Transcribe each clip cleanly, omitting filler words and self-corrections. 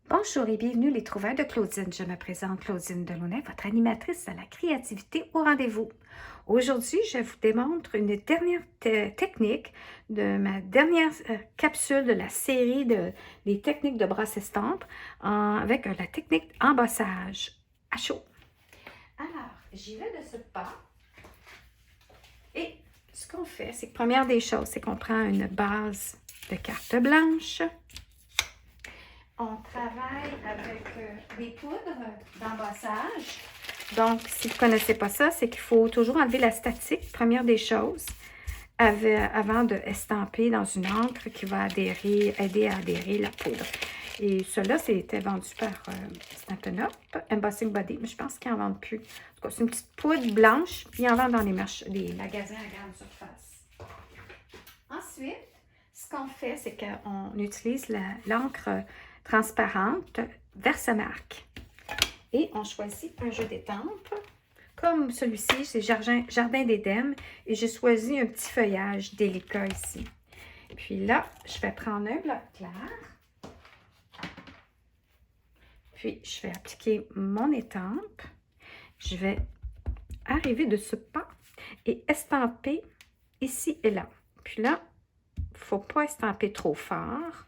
Bonjour et bienvenue les trouveurs de Claudine. Je me présente Claudine Delaunay, votre animatrice à la créativité au rendez-vous. Aujourd'hui, je vous démontre une dernière technique de ma dernière capsule de la série des techniques de brosse estampe avec la technique embossage à chaud. Alors, j'y vais de ce pas et ce qu'on fait, c'est que première des choses, c'est qu'on prend une base de carte blanche. On travaille avec des poudres d'embossage. Donc, si vous ne connaissez pas ça, c'est qu'il faut toujours enlever la statique, première des choses, avant de estamper dans une encre qui va aider à adhérer la poudre. Et cela, c'était vendu par Stampin' Up, Embossing Body, mais je pense qu'ils n'en vendent plus. En tout cas, c'est une petite poudre blanche, puis ils en vendent dans les magasins à grande surface. Ensuite, ce qu'on fait, c'est qu'on utilise l'encre transparente Versamark. Et on choisit un jeu d'étampe. Comme celui-ci, c'est Jardin d'Éden. Et j'ai choisi un petit feuillage délicat ici. Puis là, je vais prendre un bloc clair. Puis, je vais appliquer mon étampe. Je vais arriver de ce pas et estamper ici et là. Puis là, il ne faut pas estamper trop fort.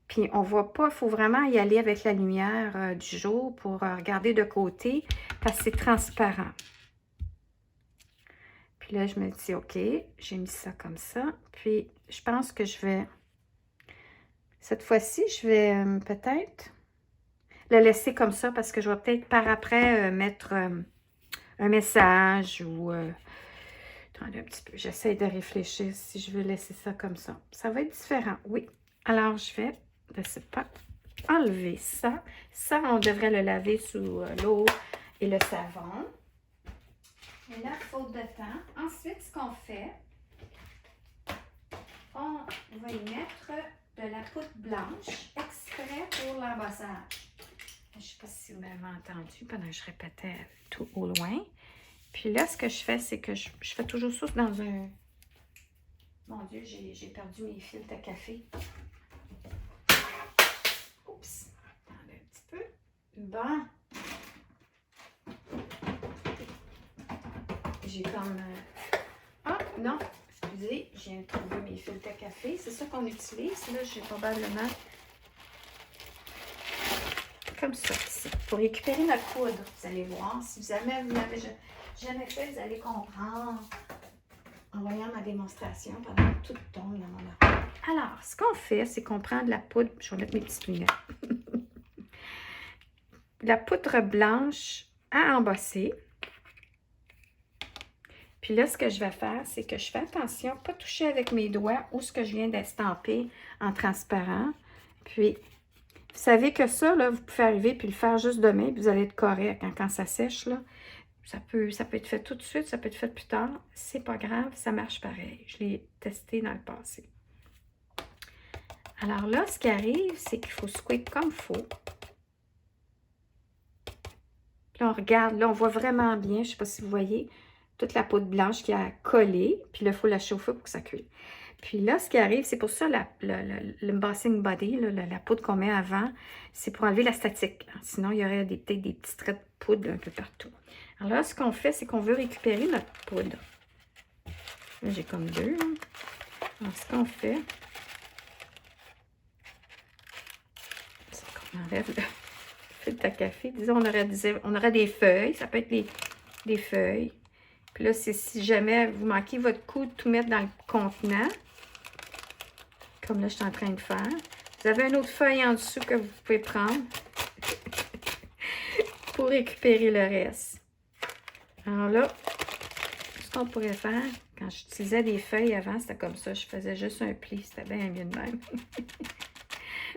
Puis on ne voit pas, il faut vraiment y aller avec la lumière du jour pour regarder de côté parce que c'est transparent. Puis là, je me dis, OK, j'ai mis ça comme ça. Puis je pense que je vais, cette fois-ci, je vais peut-être le laisser comme ça parce que je vais peut-être par après mettre un message ou... attendez un petit peu, j'essaie de réfléchir si je veux laisser ça comme ça. Ça va être différent, oui. Alors, je vais de ce pas enlever ça. Ça, on devrait le laver sous l'eau et le savon. Et là, faute de temps. Ensuite, ce qu'on fait, on va y mettre de la poudre blanche exprès pour l'embossage. Je ne sais pas si vous m'avez entendu pendant que je répétais tout au loin. Puis là, ce que je fais, c'est que je fais toujours ça dans un... Mon Dieu, j'ai perdu mes filtres à café. Oups, attendez un petit peu. Bon. J'ai comme... Ah, non, excusez, je viens de trouver mes filtres à café. C'est ça qu'on utilise. Là, j'ai probablement... Comme ça, ici. Pour récupérer notre poudre, vous allez voir. Si jamais vous n'avez jamais fait, vous allez comprendre en voyant ma démonstration pendant tout le temps dans mon appel. Alors, ce qu'on fait, c'est qu'on prend de la poudre... Je vais mettre mes petites lunettes. La poudre blanche à embosser. Puis là, ce que je vais faire, c'est que je fais attention, pas toucher avec mes doigts ou ce que je viens d'estamper en transparent. Puis, vous savez que ça, là, vous pouvez arriver puis le faire juste demain, puis vous allez être correct. Quand ça sèche, là, ça peut être fait tout de suite, ça peut être fait plus tard. C'est pas grave, ça marche pareil. Je l'ai testé dans le passé. Alors là, ce qui arrive, c'est qu'il faut secouer comme il faut. Là, on regarde, là, on voit vraiment bien, je ne sais pas si vous voyez, toute la poudre blanche qui a collé. Puis là, il faut la chauffer pour que ça cuise. Puis là, ce qui arrive, c'est pour ça l'embossing body, la poudre qu'on met avant, c'est pour enlever la statique. Sinon, il y aurait peut-être des petits traits de poudre un peu partout. Alors là, ce qu'on fait, c'est qu'on veut récupérer notre poudre. Là, j'ai comme deux. Hein. Alors, ce qu'on fait, c'est qu'on enlève le filtre à café. Disons, on aurait des feuilles. Ça peut être des feuilles. Puis là, c'est si jamais vous manquez votre coude, tout mettre dans le contenant. Comme là, je suis en train de faire. Vous avez une autre feuille en dessous que vous pouvez prendre pour récupérer le reste. Alors là, ce qu'on pourrait faire, quand j'utilisais des feuilles avant, c'était comme ça. Je faisais juste un pli. C'était bien mieux de même.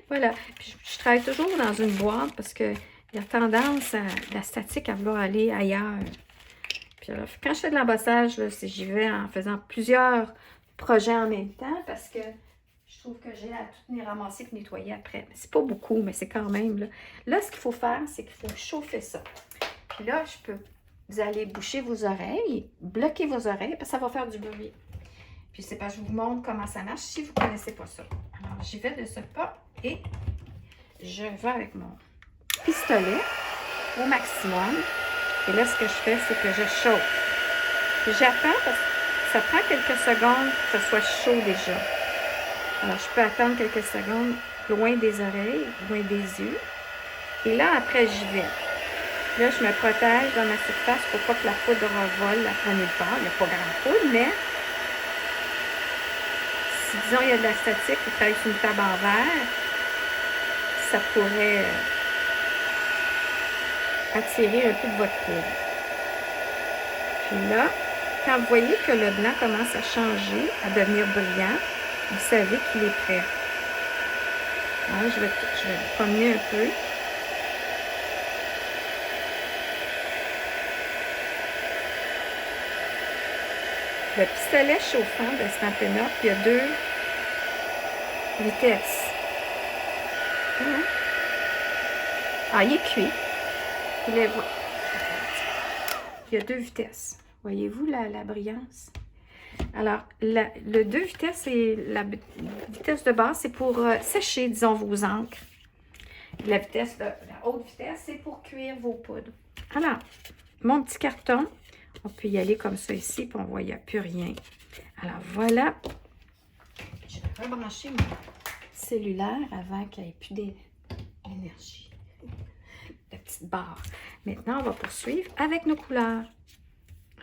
Voilà. Puis je travaille toujours dans une boîte parce qu'il y a tendance à la statique à vouloir aller ailleurs. Puis alors, quand je fais de l'embossage, j'y vais en faisant plusieurs projets en même temps parce que je trouve que j'ai à tout venir ramasser et nettoyer après. C'est pas beaucoup, mais c'est quand même. Là, ce qu'il faut faire, c'est qu'il faut chauffer ça. Puis là, vous allez boucher vos oreilles, bloquer vos oreilles, parce que ça va faire du bruit. Puis c'est pas, je vous montre comment ça marche si vous ne connaissez pas ça. Alors, j'y vais de ce pas et je vais avec mon pistolet au maximum. Et là, ce que je fais, c'est que je chauffe. Puis j'attends parce que ça prend quelques secondes que ce soit chaud déjà. Alors, je peux attendre quelques secondes loin des oreilles, loin des yeux. Et là, après, j'y vais. Là, je me protège dans ma surface pour pas que la poudre vole à nulle part. Il n'y a pas grand poudre, mais si, disons, il y a de la statique, vous travaillez sur une table en verre, ça pourrait attirer un peu de votre poudre. Puis là, quand vous voyez que le blanc commence à changer, à devenir brillant, vous savez qu'il est prêt. Alors, je vais le promener un peu. Le pistolet chauffant de Stampin' Up, il y a 2 vitesses. Ah, il est cuit. Il y a 2 vitesses. Voyez-vous la brillance? Alors, le 2 vitesses, et la vitesse de base, c'est pour sécher, disons, vos encres. La haute vitesse, c'est pour cuire vos poudres. Alors, mon petit carton, on peut y aller comme ça ici, puis on voit, il n'y a plus rien. Alors, voilà. Je vais rebrancher mon cellulaire avant qu'il n'y ait plus d'énergie. La petite barre. Maintenant, on va poursuivre avec nos couleurs.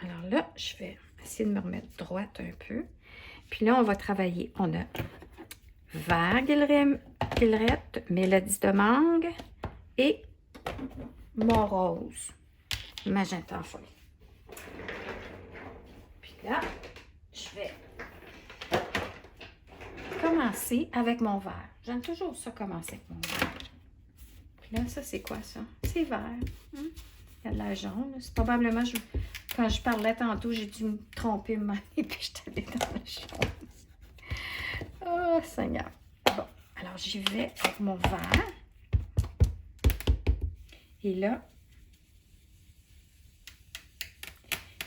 Alors là, je vais essayer de me remettre droite un peu. Puis là, on va travailler. On a vert guillerette, mélodie de mangue et mon rose, magenta en folie. Puis là, je vais commencer avec mon vert. J'aime toujours ça commencer avec mon vert. Puis là, ça, c'est quoi ça? C'est vert. Il y a de la jaune. C'est probablement, quand je parlais tantôt, j'ai dû me tromper, et puis je suis allée dans le jaune. Oh, Seigneur. Bon, alors j'y vais avec mon vert. Et là,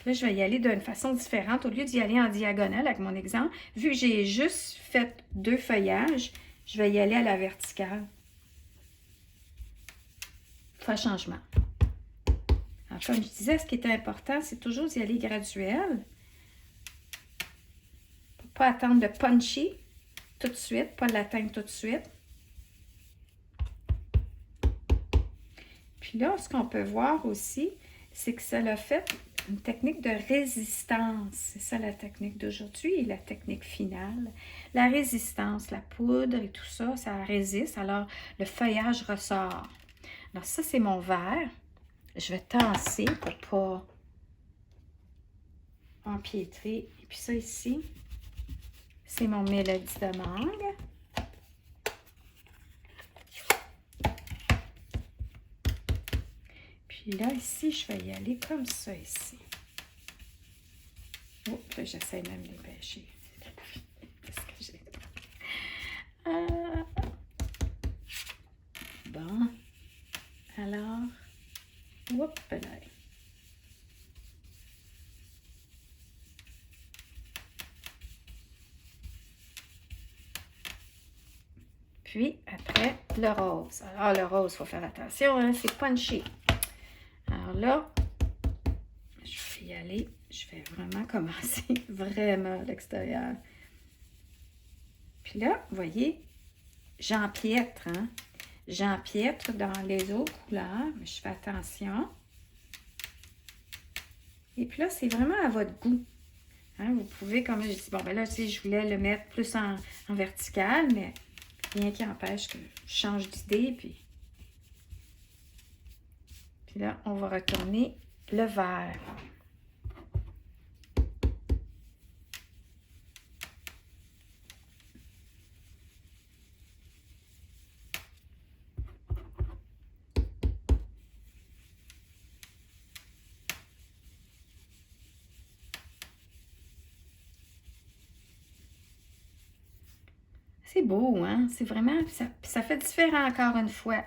je vais y aller d'une façon différente. Au lieu d'y aller en diagonale avec mon exemple, vu que j'ai juste fait 2 feuillages, je vais y aller à la verticale. Faire changement. Alors, comme je disais, ce qui est important, c'est toujours d'y aller graduel. Pour ne pas attendre de puncher tout de suite, pas l'atteindre tout de suite. Puis là, ce qu'on peut voir aussi, c'est que ça l'a fait une technique de résistance. C'est ça la technique d'aujourd'hui et la technique finale. La résistance, la poudre et tout ça, ça résiste. Alors, le feuillage ressort. Alors, ça, c'est mon vert. Je vais tasser pour pas empiétrer. Et puis ça ici, c'est mon mélodie de mangue. Puis là, ici, je vais y aller comme ça ici. Oh, là, j'essaie même de les pêcher. Qu'est-ce que j'ai? Bon. Alors, hop là. Puis, après, le rose. Alors, le rose, il faut faire attention, hein, c'est punchy. Alors là, je vais y aller. Je vais vraiment commencer vraiment à l'extérieur. Puis là, vous voyez, j'empiètre, hein. J'empiètre dans les autres couleurs, mais je fais attention. Et puis là, c'est vraiment à votre goût. Hein, vous pouvez, comme je dis, bon, ben là, tu sais, je voulais le mettre plus en vertical, mais rien qui empêche que je change d'idée. Puis là, on va retourner le vert. C'est beau, hein? C'est vraiment, ça fait différent encore une fois.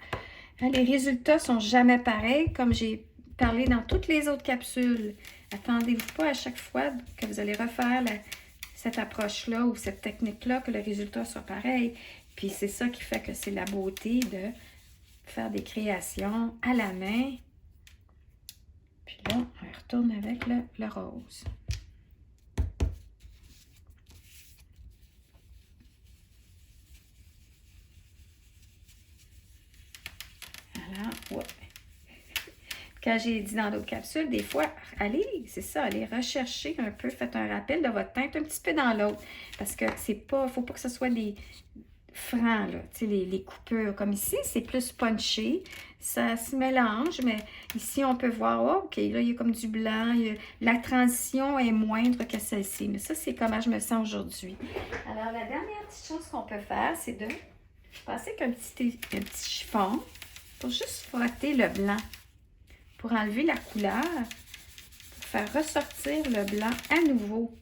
Hein, les résultats sont jamais pareils, comme j'ai parlé dans toutes les autres capsules. Attendez-vous pas à chaque fois que vous allez refaire cette approche-là ou cette technique-là que le résultat soit pareil. Puis c'est ça qui fait que c'est la beauté faire des créations à la main. Puis là, on retourne avec le rose. Alors, ouais. Quand j'ai dit dans d'autres capsules, des fois, allez, c'est ça, allez rechercher un peu, faites un rappel de votre teinte un petit peu dans l'autre. Parce que c'est pas, faut pas que ce soit des francs, là, tu sais, les coupures. Comme ici, c'est plus punché, ça se mélange, mais ici, on peut voir, oh, OK, là, il y a comme du blanc, la transition est moindre que celle-ci. Mais ça, c'est comment je me sens aujourd'hui. Alors, la dernière petite chose qu'on peut faire, c'est de passer avec un petit chiffon pour juste frotter le blanc. Pour enlever la couleur, pour faire ressortir le blanc à nouveau.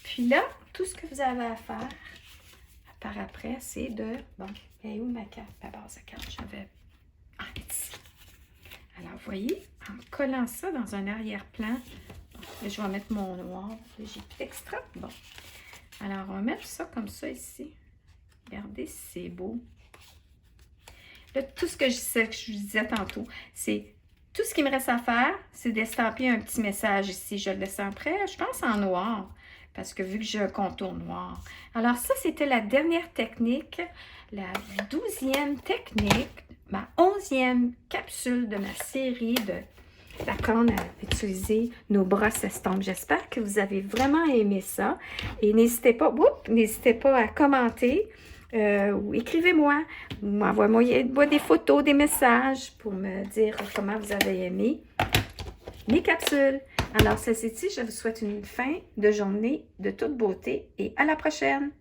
Puis là, tout ce que vous avez à faire par après, c'est de... Bon, et où ma carte? Ma base de carte, j'avais... Ah, ici. Alors, vous voyez, en collant ça dans un arrière-plan, là, je vais mettre mon noir. J'ai plus d'extra. Bon. Alors, on va mettre ça comme ça ici. Regardez si c'est beau. Là, tout ce que je vous disais tantôt, c'est tout ce qui me reste à faire, c'est d'estamper un petit message ici. Je le descendrai, je pense, en noir, parce que vu que j'ai un contour noir. Alors ça, c'était la dernière technique, la 12e technique, ma 11e capsule de ma série d'apprendre à utiliser nos brosses estampes. J'espère que vous avez vraiment aimé ça. Et n'hésitez pas à commenter. Ou écrivez-moi, ou envoyez-moi des photos, des messages pour me dire comment vous avez aimé mes capsules. Alors, ceci dit, je vous souhaite une fin de journée de toute beauté et à la prochaine!